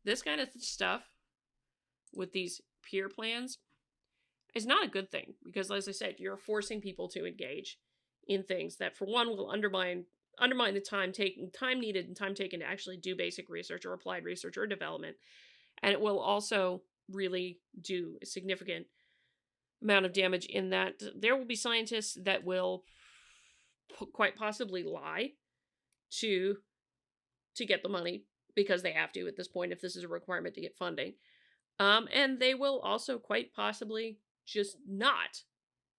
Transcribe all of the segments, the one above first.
this kind of stuff with these peer plans is not a good thing, because as I said, you're forcing people to engage in things that, for one, will undermine the time needed and time taken to actually do basic research or applied research or development. And it will also really do a significant amount of damage in that there will be scientists that will quite possibly lie to get the money, because they have to at this point if this is a requirement to get funding. And they will also quite possibly just not.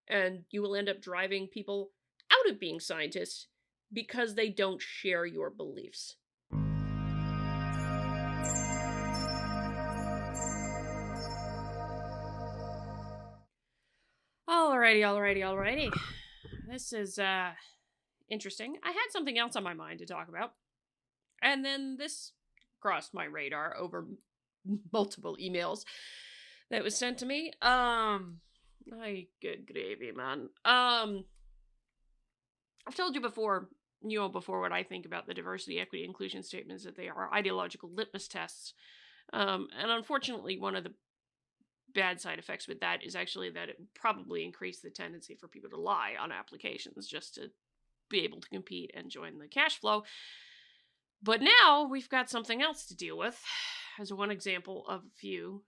And you will end up driving people out of being scientists because they don't share your beliefs. Alrighty. This is interesting. I had something else on my mind to talk about, and then this crossed my radar over multiple emails that was sent to me. My good gravy, man. I've told you before, what I think about the diversity, equity, inclusion statements, that they are ideological litmus tests. And unfortunately, one of the bad side effects with that is actually that it probably increased the tendency for people to lie on applications just to be able to compete and join the cash flow. But now we've got something else to deal with, as one example of a few.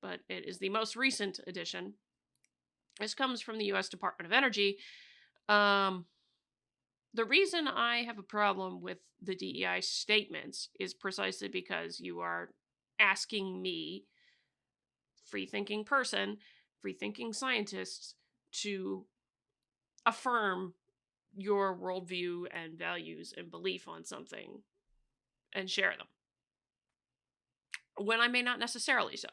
But it is the most recent addition. This comes from the U.S. Department of Energy. The reason I have a problem with the DEI statements is precisely because you are asking me, free-thinking person, free-thinking scientists, to affirm your worldview and values and belief on something and share them, when I may not necessarily so.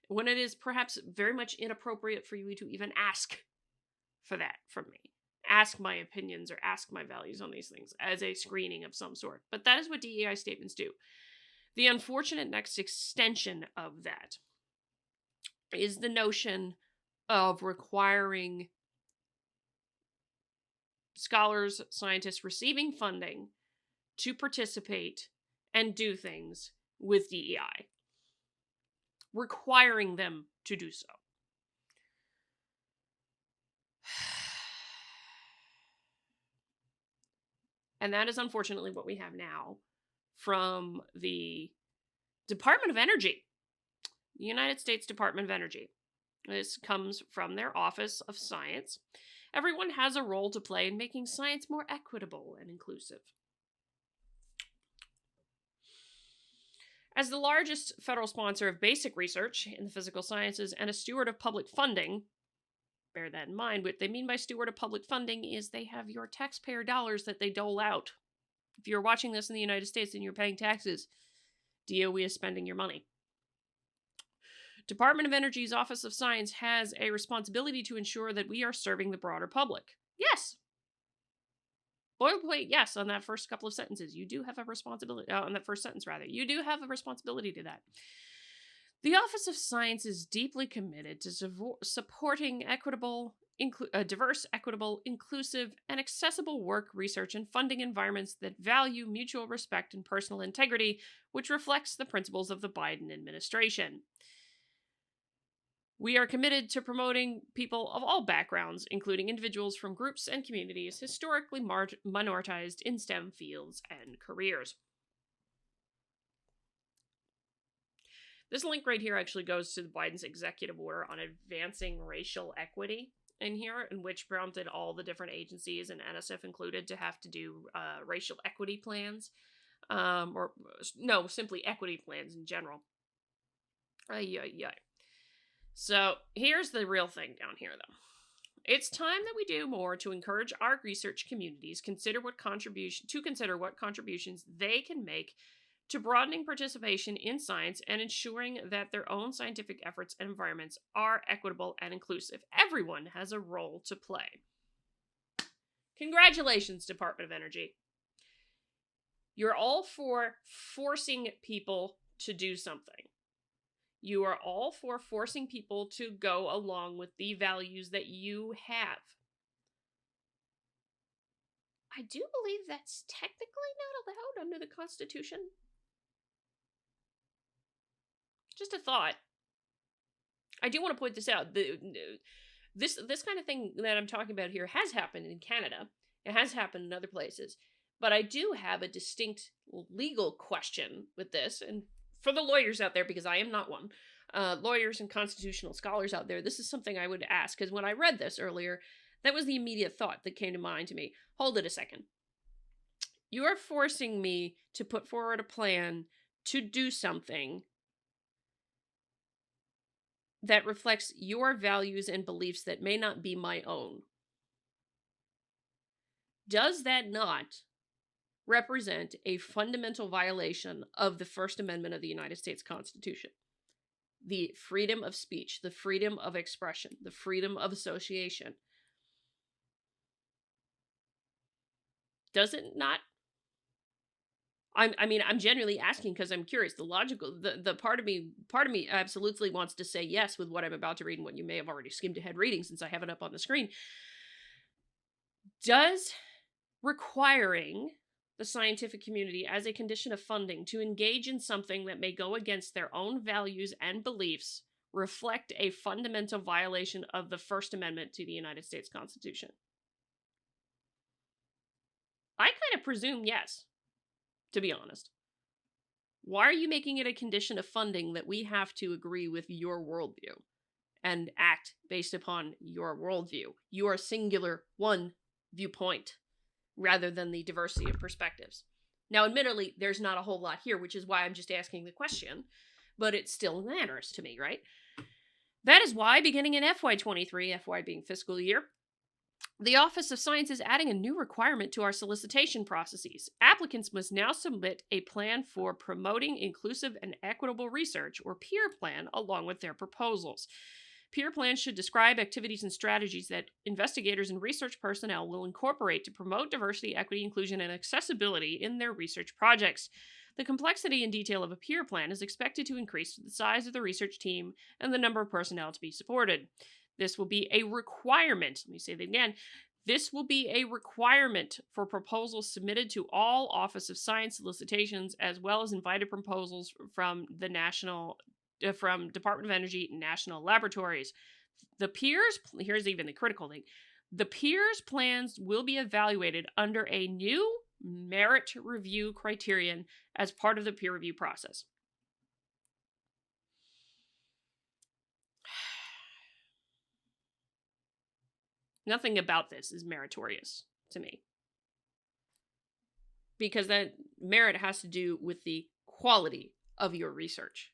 When it is perhaps very much inappropriate for you to even ask for that from me. Ask my opinions or ask my values on these things as a screening of some sort. But that is what DEI statements do. The unfortunate next extension of that is the notion of requiring scholars, scientists receiving funding to participate and do things with DEI. Requiring them to do so. And that is unfortunately what we have now from the Department of Energy. The United States Department of Energy. This comes from their Office of Science. Everyone has a role to play in making science more equitable and inclusive. As the largest federal sponsor of basic research in the physical sciences and a steward of public funding, bear that in mind. What they mean by steward of public funding is they have your taxpayer dollars that they dole out. If you're watching this in the United States and you're paying taxes, DOE is spending your money. Department of Energy's Office of Science has a responsibility to ensure that we are serving the broader public. Yes. Boilerplate, yes, on that first couple of sentences. You do have a responsibility, on that first sentence, rather. You do have a responsibility to that. The Office of Science is deeply committed to supporting equitable, diverse, equitable, inclusive, and accessible work, research, and funding environments that value mutual respect and personal integrity, which reflects the principles of the Biden administration. We are committed to promoting people of all backgrounds, including individuals from groups and communities historically minoritized in STEM fields and careers. This link right here actually goes to Biden's executive order on advancing racial equity in here, in which prompted all the different agencies, and NSF included, to have to do racial equity plans. Simply equity plans in general. So here's the real thing down here, though. It's time that we do more to encourage our research communities consider what contributions they can make to broadening participation in science and ensuring that their own scientific efforts and environments are equitable and inclusive. Everyone has a role to play. Congratulations, Department of Energy. You're all for forcing people to do something. You are all for forcing people to go along with the values that you have. I do believe that's technically not allowed under the Constitution. Just a thought. I do want to point this out. This kind of thing that I'm talking about here has happened in Canada. It has happened in other places. But I do have a distinct legal question with this. And for the lawyers out there, because I am not one, lawyers and constitutional scholars out there, this is something I would ask. Because when I read this earlier, that was the immediate thought that came to mind to me. Hold it a second. You are forcing me to put forward a plan to do something that reflects your values and beliefs that may not be my own. Does that not represent a fundamental violation of the First Amendment of the United States Constitution? The freedom of speech, the freedom of expression, the freedom of association. Does it not? I'm genuinely asking because I'm curious. The part of me absolutely wants to say yes with what I'm about to read and what you may have already skimmed ahead reading since I have it up on the screen. Does requiring the scientific community as a condition of funding to engage in something that may go against their own values and beliefs reflect a fundamental violation of the First Amendment to the United States Constitution? I kind of presume yes. To be honest. Why are you making it a condition of funding that we have to agree with your worldview and act based upon your worldview, your singular one viewpoint, rather than the diversity of perspectives? Now, admittedly, there's not a whole lot here, which is why I'm just asking the question, but it still matters to me, right? That is why, beginning in FY23, FY being fiscal year, the Office of Science is adding a new requirement to our solicitation processes. Applicants must now submit a plan for promoting inclusive and equitable research, or PEER plan, along with their proposals. PEER plans should describe activities and strategies that investigators and research personnel will incorporate to promote diversity, equity, inclusion, and accessibility in their research projects. The complexity and detail of a PEER plan is expected to increase with the size of the research team and the number of personnel to be supported. This will be a requirement. Let me say that again. This will be a requirement for proposals submitted to all Office of Science solicitations, as well as invited proposals from the from Department of Energy and national laboratories. The PEERs, here's even the critical thing. The PEERs plans will be evaluated under a new merit review criterion as part of the peer review process. Nothing about this is meritorious to me. Because that merit has to do with the quality of your research.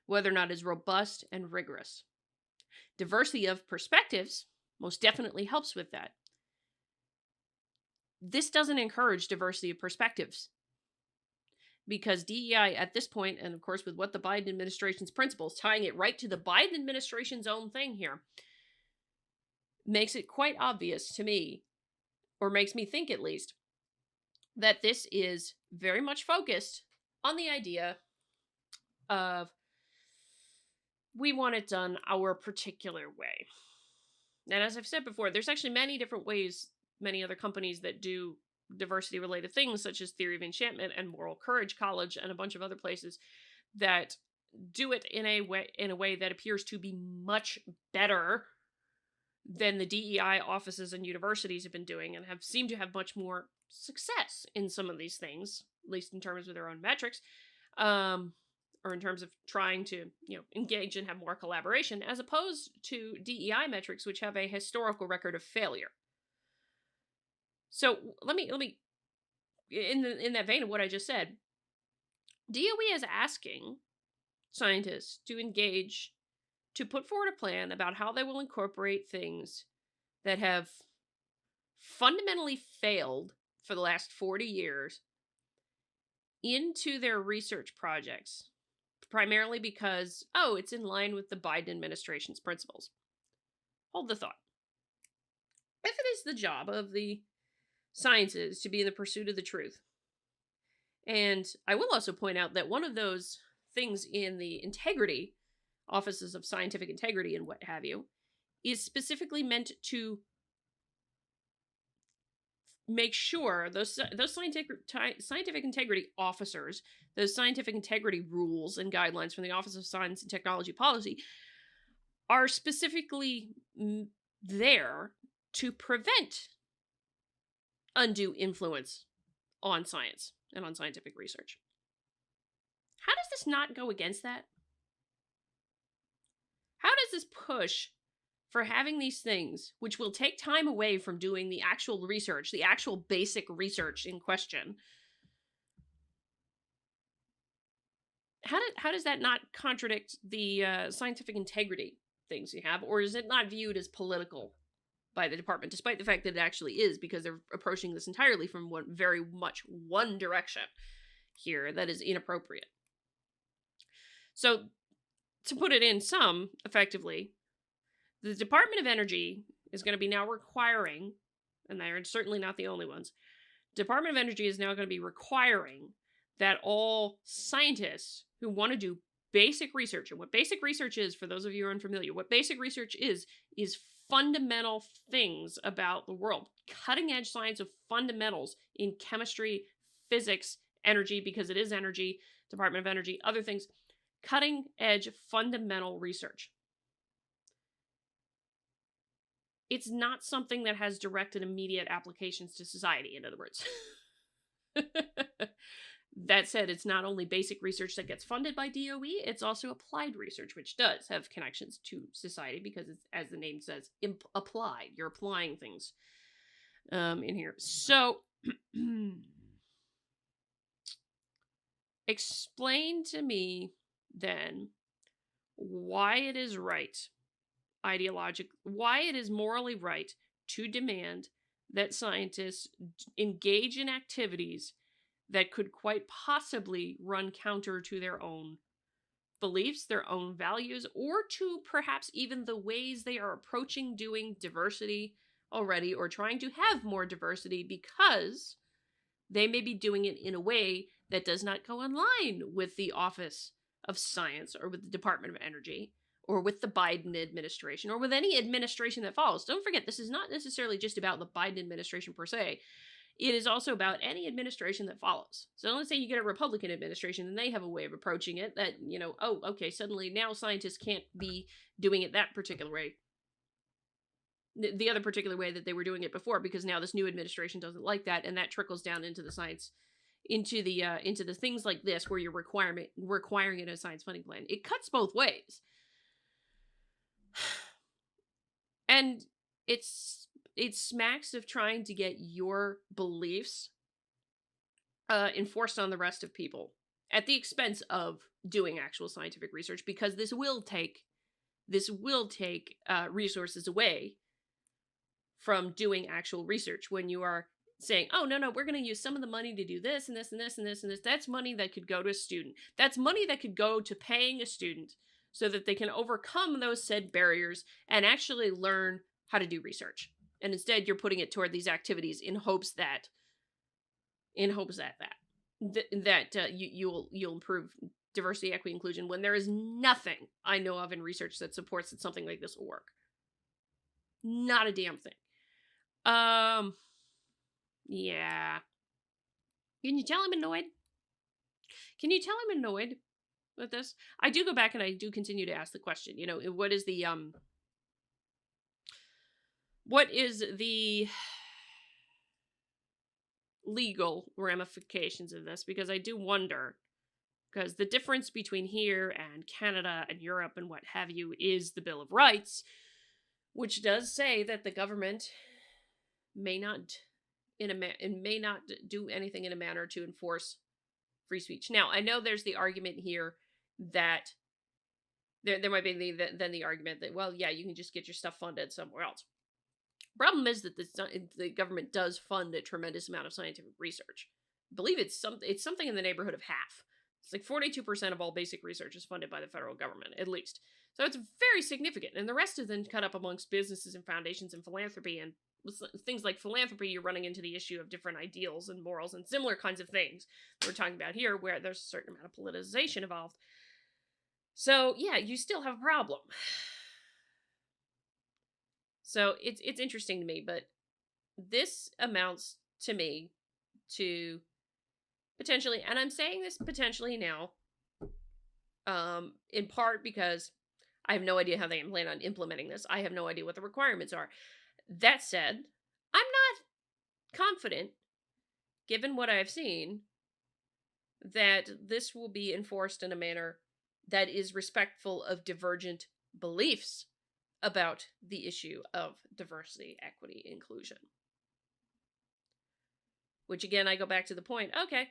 Whether or not it's robust and rigorous. Diversity of perspectives most definitely helps with that. This doesn't encourage diversity of perspectives. Because DEI at this point, and of course with what the Biden administration's principles, tying it right to the Biden administration's own thing here, makes it quite obvious to me, or makes me think at least, that this is very much focused on the idea of we want it done our particular way. And as I've said before, there's actually many different ways, many other companies that do diversity-related things, such as Theory of Enchantment and Moral Courage College and a bunch of other places that do it in a way that appears to be much better than the DEI offices and universities have been doing, and have seemed to have much more success in some of these things, at least in terms of their own metrics, or in terms of trying to, engage and have more collaboration, as opposed to DEI metrics, which have a historical record of failure. So let me in that vein of what I just said, DOE is asking scientists to engage, to put forward a plan about how they will incorporate things that have fundamentally failed for the last 40 years into their research projects, primarily because, it's in line with the Biden administration's principles. Hold the thought. If it is the job of the sciences to be in the pursuit of the truth. And I will also point out that one of those things in the integrity, offices of scientific integrity and what have you, is specifically meant to make sure those scientific integrity officers, those scientific integrity rules and guidelines from the Office of Science and Technology Policy are specifically there to prevent undue influence on science and on scientific research. How does this not go against that? How does this push for having these things, which will take time away from doing the actual research, the actual basic research in question, how does that not contradict the scientific integrity things you have? Or is it not viewed as political by the department, despite the fact that it actually is, because they're approaching this entirely from very much one direction here that is inappropriate? So, to put it in sum, effectively, the Department of Energy is going to be now requiring, and they're certainly not the only ones, Department of Energy is now going to be requiring that all scientists who want to do basic research, and what basic research is, for those of you who are unfamiliar, what basic research is fundamental things about the world. Cutting edge science of fundamentals in chemistry, physics, energy, because it is energy, Department of Energy, other things. Cutting edge fundamental research. It's not something that has direct and immediate applications to society, in other words. That said, it's not only basic research that gets funded by DOE, it's also applied research, which does have connections to society because it's, as the name says, applied. You're applying things in here. So, explain to me then why it is right, why it is morally right to demand that scientists engage in activities that could quite possibly run counter to their own beliefs, their own values, or to perhaps even the ways they are approaching doing diversity already, or trying to have more diversity, because they may be doing it in a way that does not go in line with the Office of Science, or with the Department of Energy, or with the Biden administration, or with any administration that follows. Don't forget, this is not necessarily just about the Biden administration per se. It is also about any administration that follows. So let's say you get a Republican administration and they have a way of approaching it that, oh, okay, suddenly now scientists can't be doing it that particular way. The other particular way that they were doing it before, because now this new administration doesn't like that, and that trickles down into the science, into the things like this, where you're requiring it in a science funding plan. It cuts both ways. And it smacks of trying to get your beliefs enforced on the rest of people at the expense of doing actual scientific research, because this will take resources away from doing actual research when you are saying, oh, no, we're going to use some of the money to do this and this and this and this and this. That's money that could go to a student. That's money that could go to paying a student so that they can overcome those said barriers and actually learn how to do research. And instead, you're putting it toward these activities in hopes that you'll improve diversity, equity, inclusion, when there is nothing I know of in research that supports that something like this will work. Not a damn thing. Yeah. Can you tell I'm annoyed? Can you tell I'm annoyed with this? I do go back and I do continue to ask the question, what is the legal ramifications of this? Because I do wonder, because the difference between here and Canada and Europe and what have you is the Bill of Rights, which does say that the government may not do anything in a manner to enforce free speech. Now, I know there's the argument here that there might be the argument that, well, yeah, you can just get your stuff funded somewhere else. Problem is that the government does fund a tremendous amount of scientific research. I believe it's something in the neighborhood of half. It's like 42% of all basic research is funded by the federal government, at least. So it's very significant. And the rest is then cut up amongst businesses and foundations and philanthropy. And with things like philanthropy, you're running into the issue of different ideals and morals and similar kinds of things that we're talking about here, where there's a certain amount of politicization involved. So, yeah, you still have a problem. So it's interesting to me, but this amounts to me to potentially, and I'm saying this potentially now, in part because I have no idea how they plan on implementing this. I have no idea what the requirements are. That said, I'm not confident, given what I've seen, that this will be enforced in a manner that is respectful of divergent beliefs about the issue of diversity, equity, inclusion. Which again, I go back to the point, okay,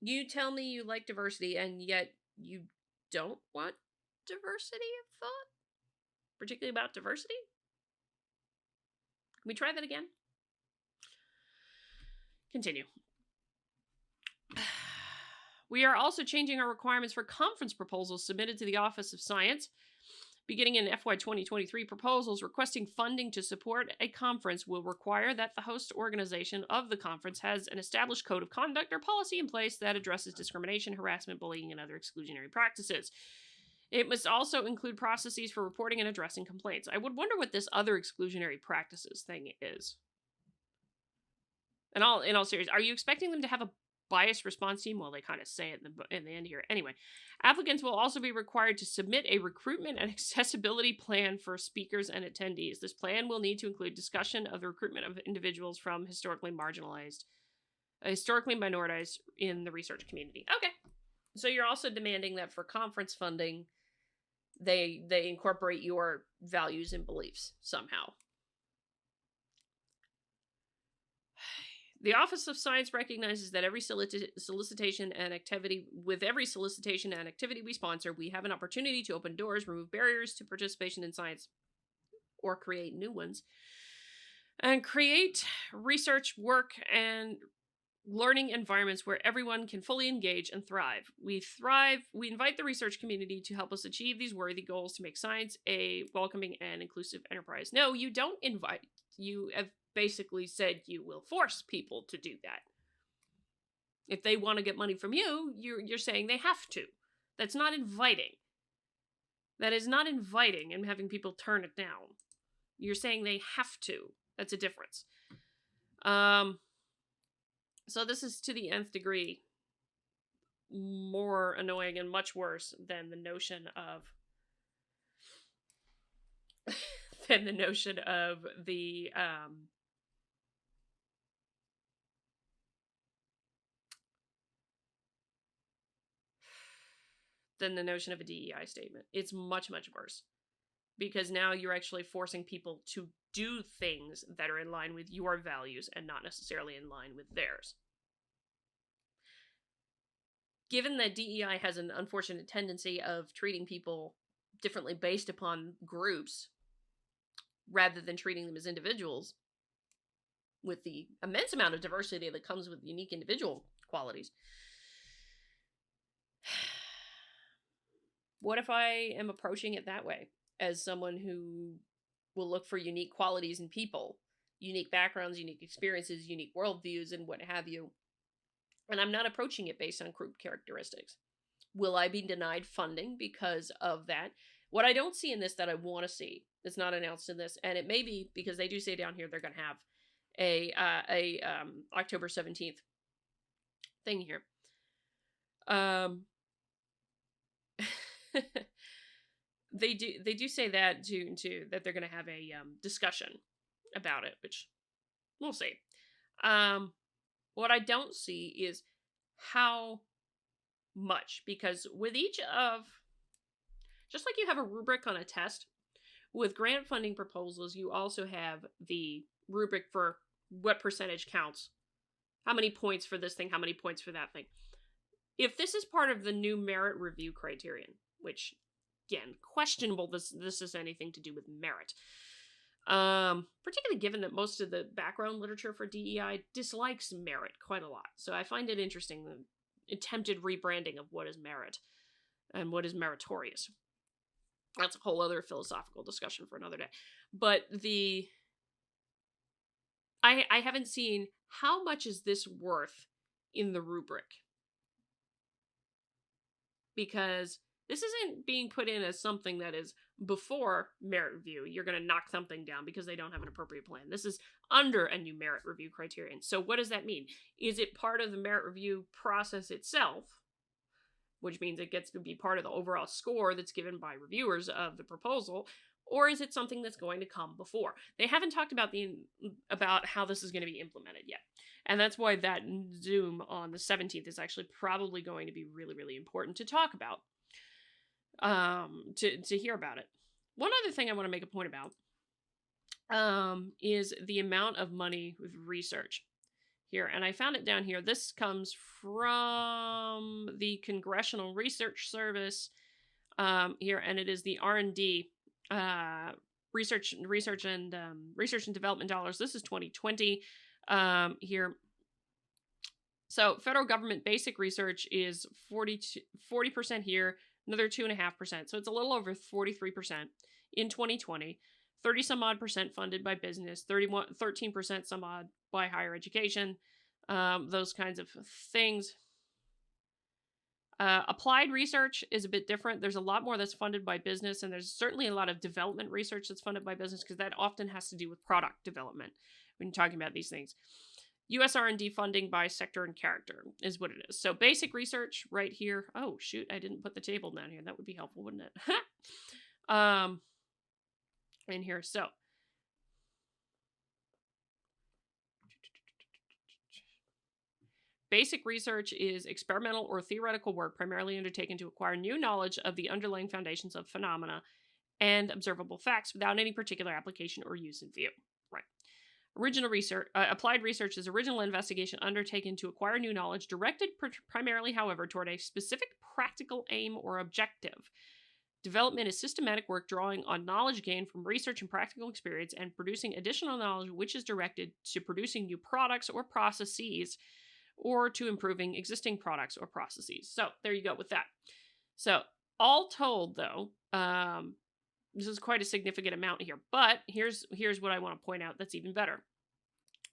you tell me you like diversity and yet you don't want diversity of thought? Particularly about diversity? Can we try that again? Continue. We are also changing our requirements for conference proposals submitted to the Office of Science. Beginning in FY 2023, proposals requesting funding to support a conference will require that the host organization of the conference has an established code of conduct or policy in place that addresses discrimination, harassment, bullying, and other exclusionary practices. It must also include processes for reporting and addressing complaints. I would wonder what this other exclusionary practices thing is. In all seriousness, are you expecting them to have a biased response team? Well, they kind of say it in the end here. Anyway, applicants will also be required to submit a recruitment and accessibility plan for speakers and attendees. This plan will need to include discussion of the recruitment of individuals from historically minoritized in the research community. Okay, so you're also demanding that for conference funding, they incorporate your values and beliefs somehow. The Office of Science recognizes that every solicitation and activity we sponsor, we have an opportunity to open doors, remove barriers to participation in science, or create new ones, and create research, work, and learning environments where everyone can fully engage and thrive. We invite the research community to help us achieve these worthy goals to make science a welcoming and inclusive enterprise. No, you don't invite. You have basically said you will force people to do that. If they want to get money from you, you're saying they have to. That's not inviting. That is not inviting and having people turn it down. You're saying they have to. That's a difference. So this is to the nth degree more annoying and much worse than the notion of the than the notion of a DEI statement. It's much, much worse. Because now you're actually forcing people to do things that are in line with your values and not necessarily in line with theirs. Given that DEI has an unfortunate tendency of treating people differently based upon groups, rather than treating them as individuals, with the immense amount of diversity that comes with unique individual qualities, what if I am approaching it that way? As someone who will look for unique qualities in people, unique backgrounds, unique experiences, unique worldviews, and what have you. And I'm not approaching it based on group characteristics. Will I be denied funding because of that? What I don't see in this that I want to see, it's not announced in this, and it may be because they do say down here they're going to have a October 17th thing here. They do say that too that they're going to have a discussion about it, which we'll see. What I don't see is how much, because with each of, just like you have a rubric on a test, with grant funding proposals, you also have the rubric for what percentage counts, how many points for this thing, how many points for that thing. If this is part of the new merit review criterion, which again, questionable this is anything to do with merit. Particularly given that most of the background literature for DEI dislikes merit quite a lot. So I find it interesting, the attempted rebranding of what is merit and what is meritorious. That's a whole other philosophical discussion for another day. But I haven't seen how much is this worth in the rubric. Because This isn't being put in as something that is before merit review. You're going to knock something down because they don't have an appropriate plan. This is under a new merit review criterion. So what does that mean? Is it part of the merit review process itself, which means it gets to be part of the overall score that's given by reviewers of the proposal, or is it something that's going to come before? They haven't talked about how this is going to be implemented yet. And that's why that Zoom on the 17th is actually probably going to be really, really important to talk about, to hear about it. One other thing I want to make a point about is the amount of money with research here. And I found it down here. This comes from the Congressional Research Service here, and it is the R&D research and development dollars. This is 2020 here. So federal government basic research is 40% here, another 2.5%. So it's a little over 43% in 2020. 30 some odd percent funded by business, 13% some odd by higher education, those kinds of things. Applied research is a bit different. There's a lot more that's funded by business, and there's certainly a lot of development research that's funded by business, because that often has to do with product development when you're talking about these things. U.S. R&D funding by sector and character is what it is. So basic research right here. Oh, shoot, I didn't put the table down here. That would be helpful, wouldn't it? In here, so. Basic research is experimental or theoretical work primarily undertaken to acquire new knowledge of the underlying foundations of phenomena and observable facts without any particular application or use in view. Right. Original research, applied research is original investigation undertaken to acquire new knowledge, directed primarily, however, toward a specific practical aim or objective. Development is systematic work drawing on knowledge gained from research and practical experience and producing additional knowledge which is directed to producing new products or processes, or to improving existing products or processes. So there you go with that. So all told, though, this is quite a significant amount here. But here's what I want to point out that's even better.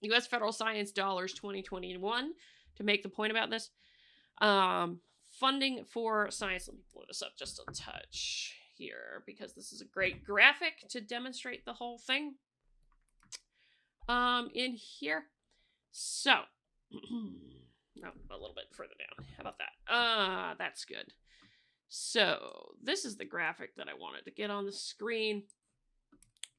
U.S. Federal Science Dollars 2021, to make the point about this. Funding for science. Let me blow this up just a touch here, because this is a great graphic to demonstrate the whole thing. In here. So, no, a little bit further down. How about that? That's good. So, this is the graphic that I wanted to get on the screen.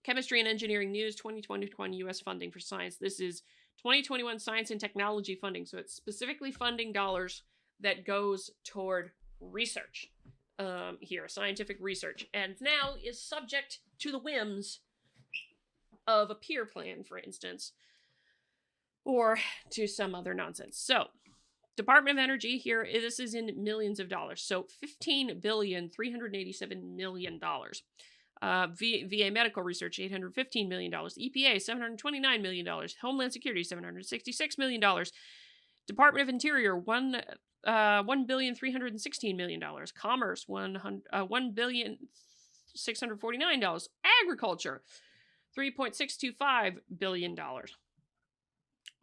Chemistry and Engineering News 2021 U.S. funding for science. This is 2021 science and technology funding. So, it's specifically funding dollars that goes toward research here, scientific research, and now is subject to the whims of a peer plan, for instance, or to some other nonsense. So, Department of Energy here, this is in millions of dollars. So, $15,387 million. VA Medical Research, $815 million. EPA, $729 million. Homeland Security, $766 million. Department of Interior, $1,316 million. Commerce, $1,649. Agriculture, $3.625 billion.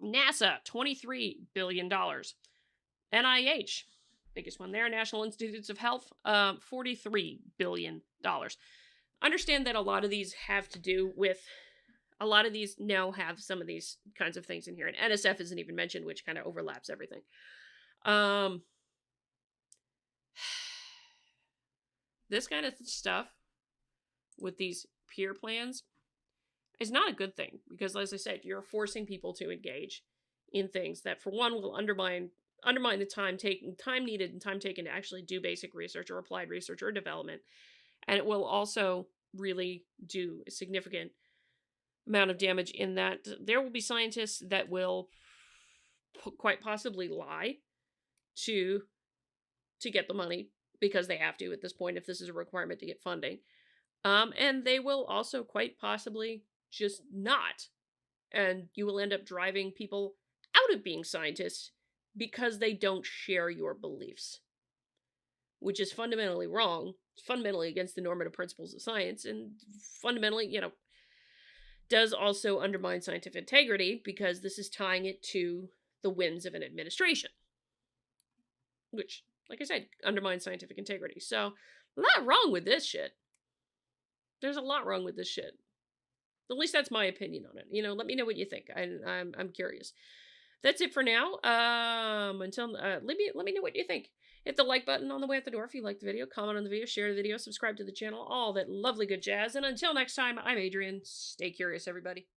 NASA, $23 billion. NIH, biggest one there, National Institutes of Health, $43 billion. Understand that a lot of these have to do with, a lot of these now have some of these kinds of things in here, and NSF isn't even mentioned, which kind of overlaps everything. This kind of stuff with these peer plans is not a good thing, because, as I said, you're forcing people to engage in things that, for one, will undermine the time needed and time taken to actually do basic research or applied research or development, and it will also really do a significant amount of damage in that there will be scientists that will quite possibly lie to get the money, because they have to at this point if this is a requirement to get funding. And they will also quite possibly just not. And you will end up driving people out of being scientists because they don't share your beliefs, which is fundamentally wrong. It's fundamentally against the normative principles of science, and fundamentally, does also undermine scientific integrity, because this is tying it to the whims of an administration, which, like I said, undermines scientific integrity. So A lot wrong with this shit. There's a lot wrong with this shit. At least that's my opinion on it. Let me know what you think. I'm curious. That's it for now. Until let me know what you think. Hit the like button on the way out the door if you liked the video. Comment on the video, share the video, subscribe to the channel, all that lovely good jazz. And until next time, I'm Adrian. Stay curious, everybody.